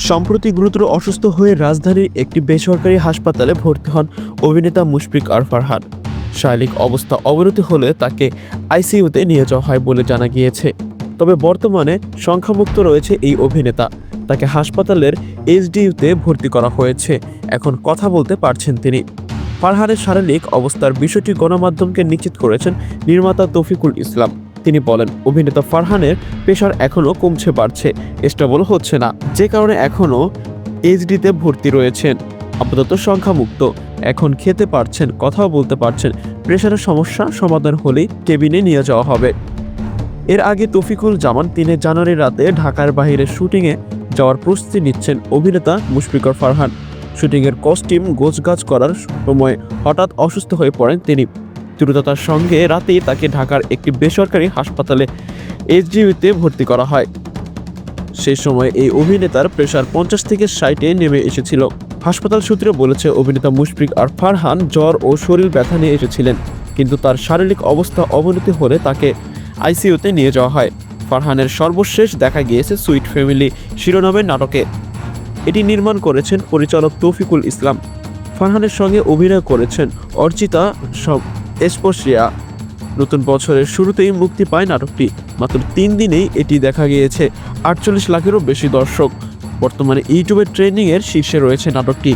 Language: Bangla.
সম্প্রতি গুরুতর অসুস্থ হয়ে রাজধানীর একটি বেসরকারি হাসপাতালে ভর্তি হন অভিনেতা মুশফিক আর ফারহান। শারীরিক অবস্থা অবনতি হলে তাকে আইসিইউতে নিয়ে যাওয়া হয় বলে জানা গিয়েছে। তবে বর্তমানে সংখ্যামুক্ত রয়েছে এই অভিনেতা। তাকে হাসপাতালের এইচডিইউতে ভর্তি করা হয়েছে। এখন কথা বলতে পারছেন তিনি। ফারহানের শারীরিক অবস্থার বিষয়টি গণমাধ্যমকে নিশ্চিত করেছেন নির্মাতা তৌফিকুল ইসলাম। তিনি বলেন, অভিনেতা ফারহানের প্রেশার এখনও কমছে বাড়ছে, স্টেবল হচ্ছে না, যে কারণে এখনও এইচডিতে ভর্তি রয়েছেন। আপাতত সংখ্যামুক্ত, এখন খেতে পারছেন, কথাও বলতে পারছেন। প্রেশারের সমস্যা সমাধান হলেই কেবিনে নিয়ে যাওয়া হবে। এর আগে তৌফিকুল জানান, 3 জানুয়ারি রাতে ঢাকার বাইরে শুটিংয়ে যাওয়ার প্রস্তুতি নিচ্ছেন অভিনেতা মুশফিক আর ফারহান। শুটিংয়ের কস্টিউম গোছগাছ করার সময় হঠাৎ অসুস্থ হয়ে পড়েন তিনি। দ্রুততার সঙ্গে রাতেই তাকে ঢাকার একটি বেসরকারি হাসপাতালে এইচডিইউতে ভর্তি করা হয়। সেই সময় এই অভিনেতার প্রেশার 50 থেকে 60-এ নেমে এসেছিল। হাসপাতাল সূত্রে বলেছে, অভিনেতা মুশফিক আর ফারহান জ্বর ও শরীর ব্যথা নিয়ে এসেছিলেন, কিন্তু তার শারীরিক অবস্থা অবনতি হলে তাকে আইসিইউতে নিয়ে যাওয়া হয়। ফারহানের সর্বশেষ দেখা গিয়েছে সুইট ফ্যামিলি শিরোনামের নাটকে। এটি নির্মাণ করেছেন পরিচালক তৌফিকুল ইসলাম। ফারহানের সঙ্গে অভিনয় করেছেন অর্চিতা এসপোসিয়া। নতুন বছরের শুরুতেই মুক্তি পায় নাটকটি। মাত্র 3 দিনেই এটি দেখা গিয়েছে 48 লাখেরও বেশি দর্শক। বর্তমানে ইউটিউবের ট্রেন্ডিংয়ের শীর্ষে রয়েছে নাটকটি।